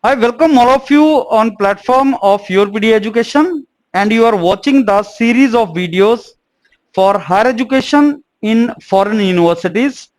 I welcome all of you on platform of Your PD Education, and you are watching the series of videos for higher education in foreign universities.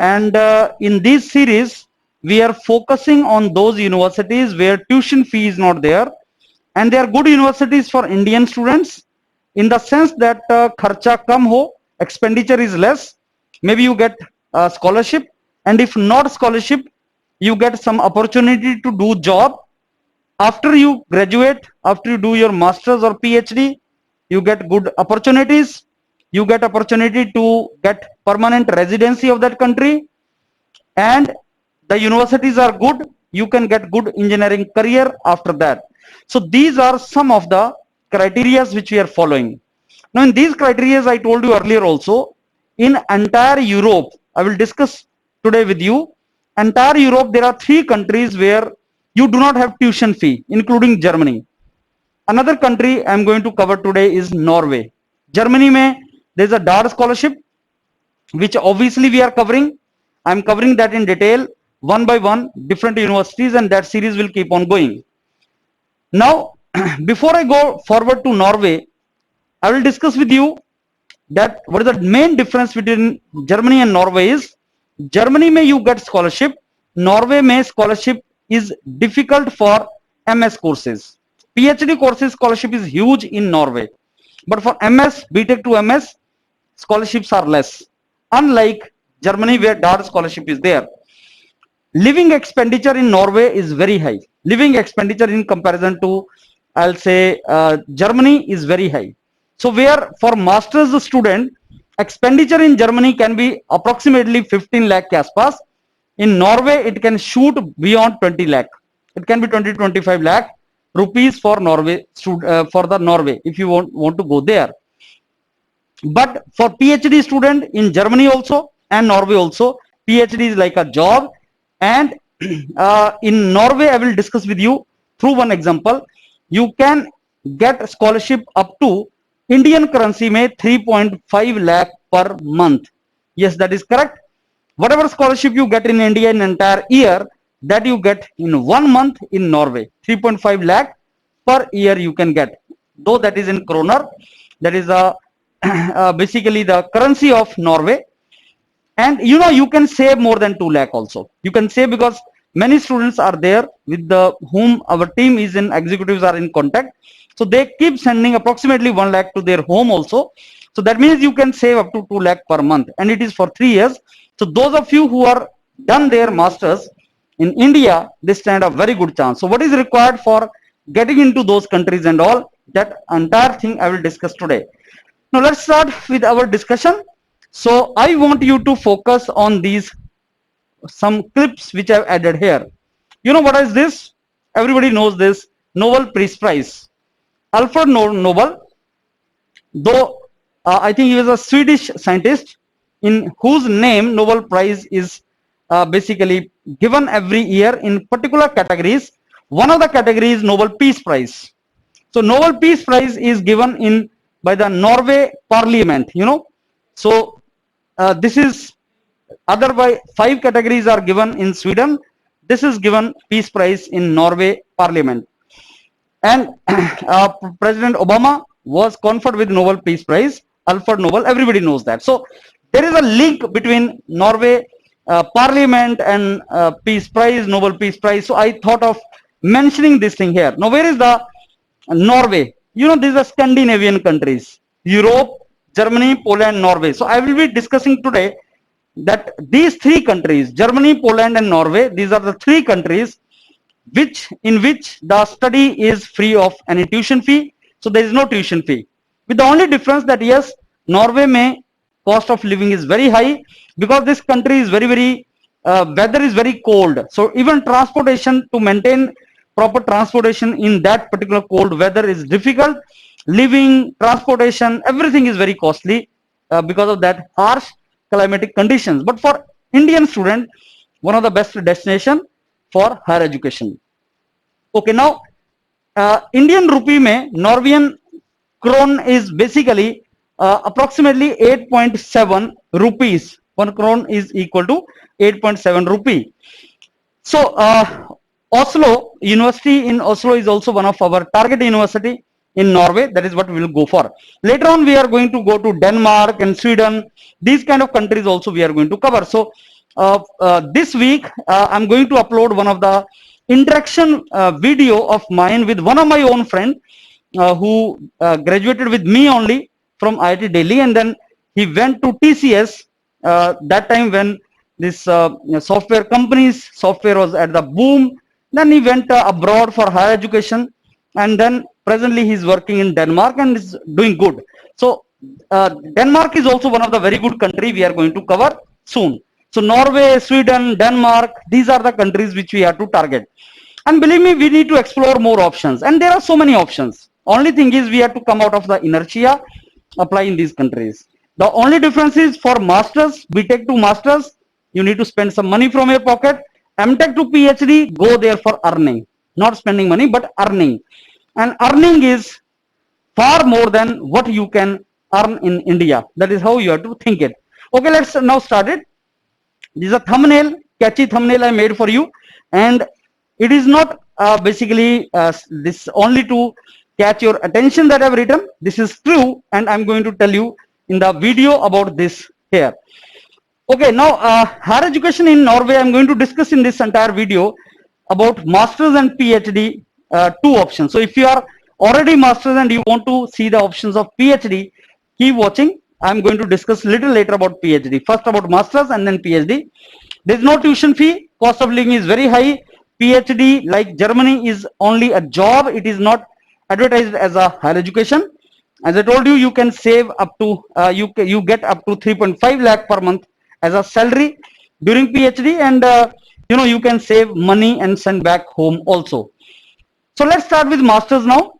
And in this series, we are focusing on those universities where tuition fee is not there, and they are good universities for Indian students in the sense that kharcha kam ho, expenditure is less. Maybe you get a scholarship, and if not scholarship, you get some opportunity to do job after you graduate, after you do your masters or PhD. You get good opportunities, you get opportunity to get permanent residency of that country, and the universities are good, you can get good engineering career after that. So these are some of the criteria which we are following. Now in these criteria, I told you earlier also, in entire Europe, I will discuss today with you. Entire Europe, there are three countries where you do not have tuition fee, including Germany. Another country I am going to cover today is Norway. Germany mein there is a DAR scholarship, which obviously we are covering. I am covering that in detail, one by one, different universities, and that series will keep on going. Now before I go forward to Norway, I will discuss with you that what is the main difference between Germany and Norway is. Germany may you get scholarship, Norway may scholarship is difficult for MS courses. PhD courses scholarship is huge in Norway, but for MS, BTech to MS, scholarships are less. Unlike Germany where DAR scholarship is there. Living expenditure in Norway is very high. Living expenditure in comparison to, I'll say, Germany is very high. So where for master's student, expenditure in Germany can be approximately 15 lakh ke aspas. In Norway, it can shoot beyond 20 lakh. It can be 20-25 lakh rupees for Norway, for the Norway, if you want to go there. But for PhD student in Germany also and Norway also, PhD is like a job. And in Norway, I will discuss with you through one example. You can get scholarship up to Indian currency mein 3.5 lakh per month. Yes, that is correct. Whatever scholarship you get in India in entire year, that you get in 1 month in Norway. 3.5 lakh per year you can get. Though that is in kroner, that is a basically the currency of Norway. And you know, you can save more than 2 lakh also. You can save because many students are there with the whom our team is in, executives are in contact. So they keep sending approximately 1 lakh to their home also. So that means you can save up to 2 lakh per month, and it is for 3 years. So those of you who are done their masters in India, they stand a very good chance. So what is required for getting into those countries and all, that entire thing I will discuss today. Now let's start with our discussion. So I want you to focus on these some clips which I've added here. You know what is this? Everybody knows this. Nobel Peace Prize. Alfred Nobel, though I think he was a Swedish scientist in whose name Nobel Prize is basically given every year in particular categories. One of the categories Nobel Peace Prize. So Nobel Peace Prize is given in by the Norway Parliament. You know, so this is otherwise 5 categories are given in Sweden. This is given Peace Prize in Norway Parliament. And President Obama was conferred with Nobel Peace Prize. Alfred Nobel, everybody knows that. So there is a link between Norway Parliament and Peace Prize, Nobel Peace Prize. So I thought of mentioning this thing here. Now, where is the Norway? You know, these are Scandinavian countries: Europe, Germany, Poland, Norway. So I will be discussing today that these 3 countries, Germany, Poland, and Norway, these are the 3 countries in which the study is free of any tuition fee. So there is no tuition fee, with the only difference that yes, Norway may cost of living is very high, because this country is very weather is very cold. So even transportation, to maintain proper transportation in that particular cold weather is difficult. Living, transportation, everything is very costly because of that harsh climatic conditions. But for Indian student, one of the best destination for higher education. Okay, now Indian rupee mein Norwegian kron is basically approximately 8.7 rupees. 1 kron is equal to 8.7 rupee. So Oslo University in Oslo is also one of our target university in Norway. That is what we will go for. Later on, we are going to go to Denmark and Sweden. These kind of countries also we are going to cover. So this week, I'm going to upload one of the interaction video of mine with one of my own friend who graduated with me only from IIT Delhi, and then he went to TCS that time when this software companies software was at the boom. Then he went abroad for higher education, and then presently he is working in Denmark and is doing good. So Denmark is also one of the very good country we are going to cover soon. So Norway, Sweden, Denmark, these are the countries which we have to target. And believe me, we need to explore more options. And there are so many options. Only thing is we have to come out of the inertia, apply in these countries. The only difference is for masters, BTech to masters, you need to spend some money from your pocket. MTech to PhD, go there for earning, not spending money, but earning. And earning is far more than what you can earn in India. That is how you have to think it. Okay, let's now start it. This is a thumbnail, catchy thumbnail I made for you, and it is not basically this only to catch your attention that I've written. This is true, and I'm going to tell you in the video about this here. Okay, now higher education in Norway, I'm going to discuss in this entire video about masters and PhD, two options. So if you are already masters and you want to see the options of PhD, keep watching. I'm going to discuss little later about PhD. First about masters and then PhD. There is no tuition fee. Cost of living is very high. PhD, like Germany, is only a job. It is not advertised as a higher education. As I told you, you can save up to you get up to 3.5 lakh per month as a salary during PhD, and you can save money and send back home also. So let's start with masters now.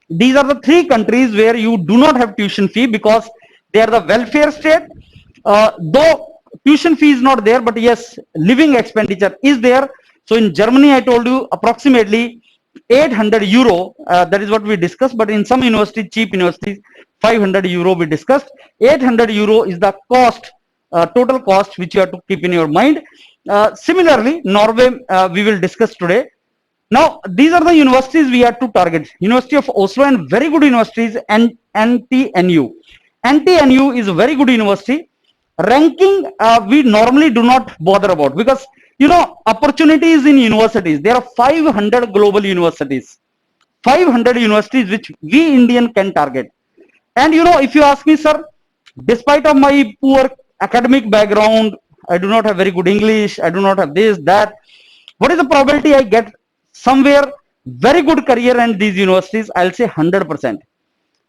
These are the three countries where you do not have tuition fee because they are the welfare state. Though tuition fee is not there, but yes, living expenditure is there. So in Germany, I told you approximately 800 euro. That is what we discussed. But in some universities, cheap universities, 500 euro we discussed. 800 euro is the cost, total cost, which you have to keep in your mind. Similarly, Norway, we will discuss today. Now, these are the universities we have to target. University of Oslo and very good universities, and NTNU. NTNU is a very good university. Ranking, we normally do not bother about because, opportunities in universities. There are 500 global universities. 500 universities which we Indian can target. And, if you ask me, sir, despite of my poor academic background, I do not have very good English, I do not have this, that. What is the probability I get somewhere very good career in these universities? I'll say 100%.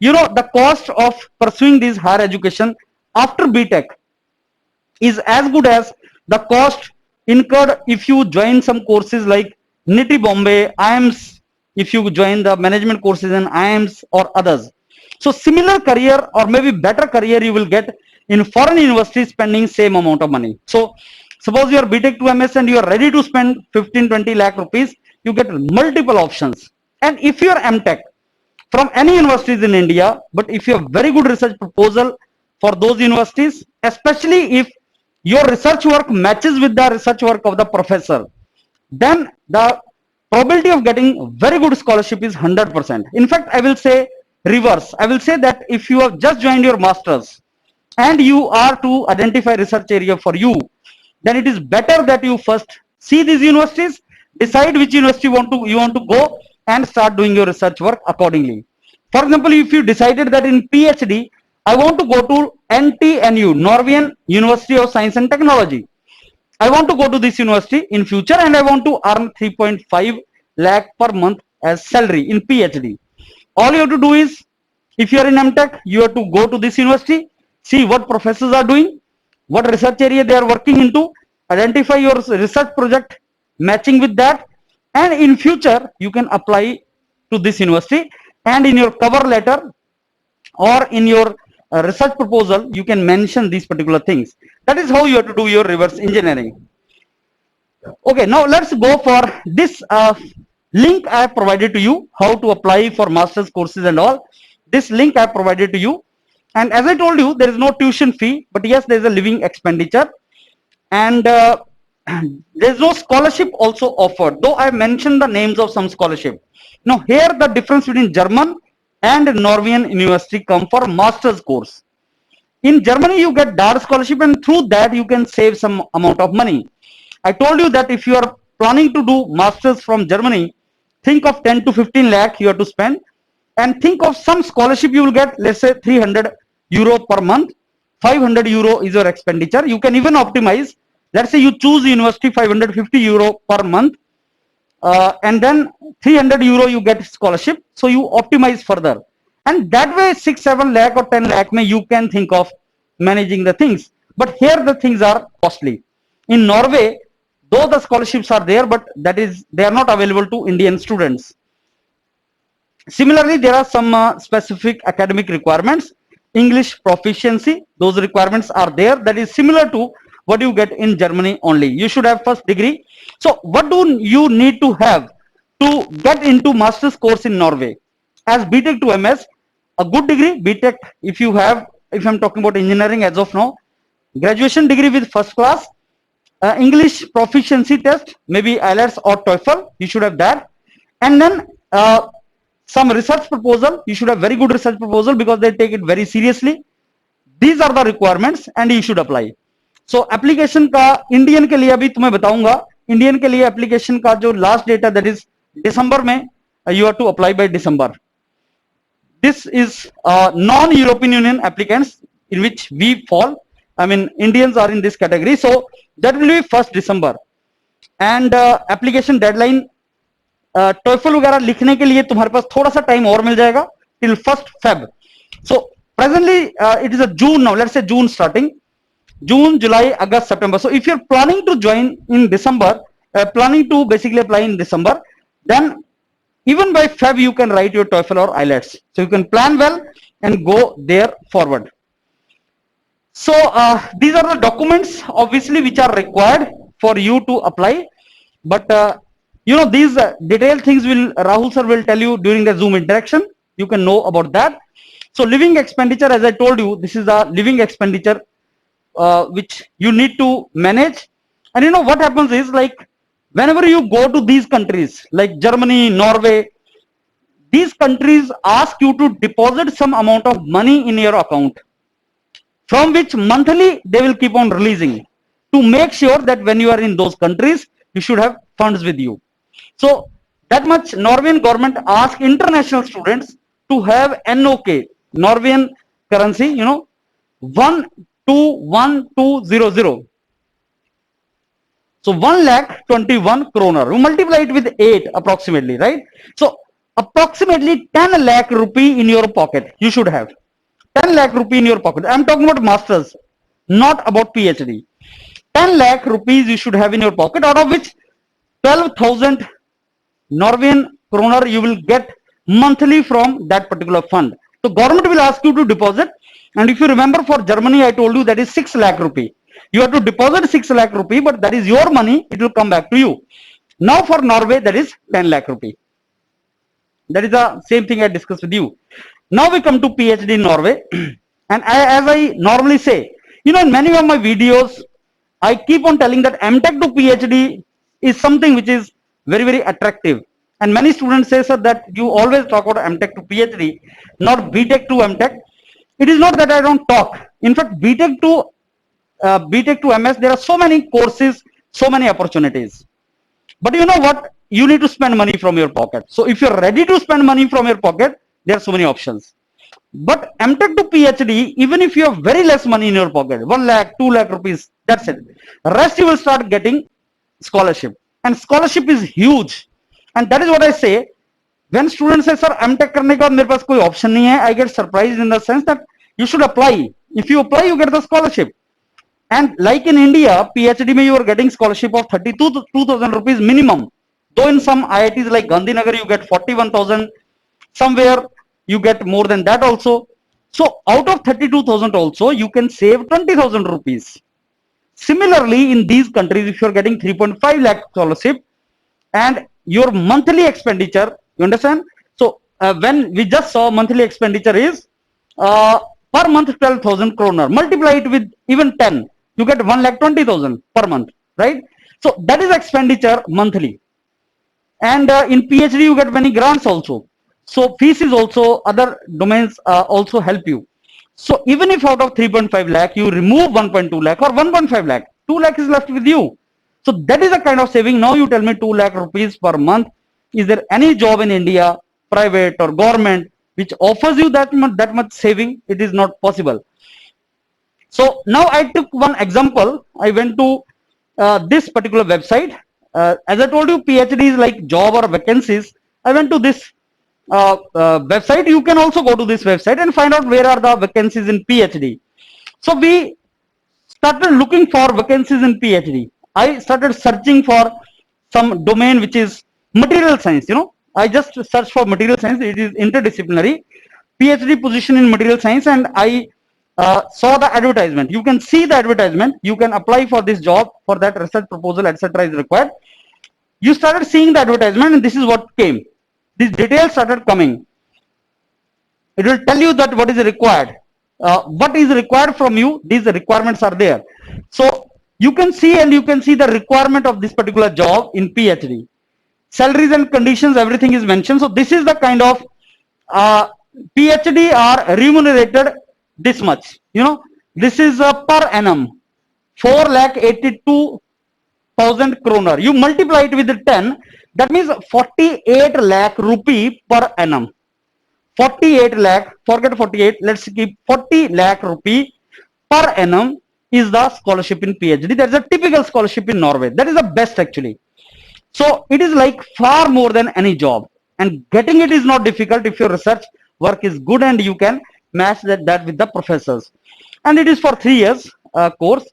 The cost of pursuing this higher education after BTech is as good as the cost incurred if you join some courses like NITI Bombay, IIMS, if you join the management courses in IIMS or others. So similar career or maybe better career you will get in foreign universities spending same amount of money. So suppose you are BTech to MS and you are ready to spend 15-20 lakh rupees, you get multiple options. And if you are MTech from any universities in India, but if you have very good research proposal for those universities, especially if your research work matches with the research work of the professor, then the probability of getting very good scholarship is 100%. In fact, I will say reverse. I will say that if you have just joined your masters and you are to identify research area for you, then it is better that you first see these universities, decide which university you want to go, and start doing your research work accordingly. For example, if you decided that in PhD, I want to go to NTNU, Norwegian University of Science and Technology. I want to go to this university in future and I want to earn 3.5 lakh per month as salary in PhD. All you have to do is, if you are in MTech, you have to go to this university, see what professors are doing, what research area they are working into, identify your research project matching with that, and in future you can apply to this university, and in your cover letter or in your research proposal you can mention these particular things. That is how you have to do your reverse engineering. Okay, now let's go for this link I have provided to you, how to apply for master's courses and all. This link I have provided to you, and as I told you, there is no tuition fee, but yes, there is a living expenditure. And There's no scholarship also offered, though I mentioned the names of some scholarship. Now here the difference between German and Norwegian university come for master's course. In Germany you get DAR scholarship, and through that you can save some amount of money. I told you that if you are planning to do masters from Germany, think of 10 to 15 lakh you have to spend, and think of some scholarship you will get, let's say 300 euro per month. 500 euro is your expenditure. You can even optimize. Let's say you choose university 550 euro per month, and then 300 euro you get scholarship. So you optimize further, and that way 6 7 lakh or 10 lakh may you can think of managing the things. But here the things are costly. In Norway, though the scholarships are there, but that is they are not available to Indian students. Similarly, there are some specific academic requirements. English proficiency, those requirements are there. That is similar to what you get in Germany only. You should have first degree. So what do you need to have to get into master's course in Norway? As BTech to MS, a good degree, BTech, if you have, if I'm talking about engineering as of now, graduation degree with first class, English proficiency test, maybe IELTS or TOEFL, you should have that. And then some research proposal, you should have very good research proposal because they take it very seriously. These are the requirements and you should apply. So application का Indian के लिए अभी तुम्हें बताऊंगा. Indian के लिए application का जो last date है that is December में, you have to apply by December. This is non-European Union applicants in which we fall. I mean Indians are in this category. So that will be 1st December. And application deadline TOEFL वगैरह लिखने के लिए तुम्हारे पास थोड़ा सा time और मिल जाएगा till 1st Feb. So presently it is a June now. Let's say June starting. June, July, August, September. So if you're planning to join in December, planning to basically apply in December, then even by Feb you can write your TOEFL or IELTS. So you can plan well and go there forward. So these are the documents obviously which are required for you to apply. But you know, these detailed things will Rahul sir will tell you during the Zoom interaction. You can know about that. So living expenditure, as I told you, this is a living expenditure which you need to manage. And you know what happens is, like whenever you go to these countries like Germany, Norway, these countries ask you to deposit some amount of money in your account, from which monthly they will keep on releasing, to make sure that when you are in those countries you should have funds with you. So that much Norwegian government asks international students to have NOK, Norwegian currency, you know, 1,21200. So 1,21,000 kroner. You multiply it with 8 approximately, right? So approximately 10 lakh rupee in your pocket you should have. 10 lakh rupee in your pocket. I'm talking about masters, not about PhD. 10 lakh rupees you should have in your pocket, out of which 12,000 Norwegian kroner you will get monthly from that particular fund. So government will ask you to deposit, and if you remember for Germany I told you that is 6 lakh rupee. You have to deposit 6 lakh rupee, but that is your money, it will come back to you. Now for Norway that is 10 lakh rupee. That is the same thing I discussed with you. Now we come to PhD in Norway. And as I normally say, you know, in many of my videos I keep on telling that MTech to PhD is something which is very, very attractive. And many students say, sir, that you always talk about MTech to PhD, not BTech to MTech. It is not that I don't talk. In fact, BTech to MS, there are so many courses, so many opportunities. But you know what? You need to spend money from your pocket. So if you're ready to spend money from your pocket, there are so many options. But MTech to PhD, even if you have very less money in your pocket, 1 lakh, 2 lakh rupees, that's it. Rest you will start getting scholarship. And scholarship is huge. And that is what I say. When students say, sir, MTech करने के बाद मेरे पास कोई option नहीं है, I get surprised in the sense that you should apply. If you apply, you get the scholarship. And like in India, PhD में you are getting scholarship of 32,000 rupees minimum. Though in some IITs like Gandhinagar, you get 41,000. Somewhere you get more than that also. So out of 32,000 also, you can save 20,000 rupees. Similarly, in these countries, if you are getting 3.5 lakh scholarship and your monthly expenditure, you understand? So when we just saw monthly expenditure is per month 12,000 kroner. Multiply it with even 10, you get 1,20,000 per month, right? So that is expenditure monthly. And in PhD you get many grants also. So fees is also, other domains also help you. So even if out of 3.5 lakh you remove 1.2 lakh or 1.5 lakh, 2 lakh is left with you. So that is a kind of saving. Now you tell me 2 lakh rupees per month. Is there any job in India, private or government, which offers you that much saving? It is not possible. So now I took one example. I went to this particular website. As I told you, PhD is like job or vacancies. I went to this website. You can also go to this website and find out where are the vacancies in PhD. So we started looking for vacancies in PhD. I started searching for some domain which is material science. I just searched for material science. It is interdisciplinary PhD position in material science, and I saw the advertisement. You can see the advertisement. You can apply for this job. For that, research proposal, etc. is required. You started seeing the advertisement, and this is what came. These details started coming. It will tell you that what is required. What is required from you, these requirements are there. So you can see, and you can see the requirement of this particular job in PhD. Salaries and conditions, everything is mentioned. So this is the kind of PhD are remunerated this much. This is per annum 4,82,000 kroner. You multiply it with 10, that means 48 lakh rupee per annum. 48 lakh, forget 48, let's keep 40 lakh rupee per annum is the scholarship in PhD. That is a typical scholarship in Norway. That is the best actually. So it is like far more than any job, and getting it is not difficult if your research work is good and you can match that with the professors. And it is for 3 years course.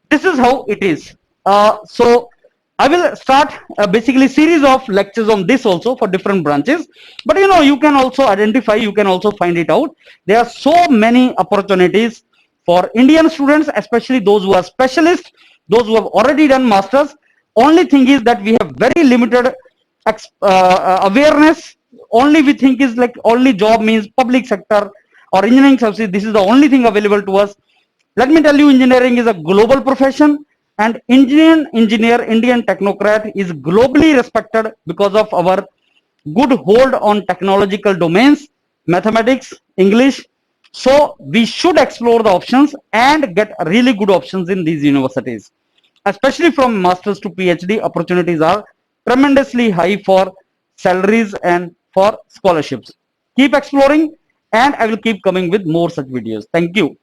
This is how it is. So I will start basically series of lectures on this also for different branches. But you can also identify, you can also find it out. There are so many opportunities for Indian students, especially those who are specialists, those who have already done masters. Only thing is that we have very limited awareness. Only we think is like only job means public sector or engineering services. This is the only thing available to us. Let me tell you, engineering is a global profession, and Indian technocrat is globally respected because of our good hold on technological domains, mathematics, English. So we should explore the options and get really good options in these universities. Especially from masters to PhD, opportunities are tremendously high for salaries and for scholarships. Keep exploring, and I will keep coming with more such videos. Thank you.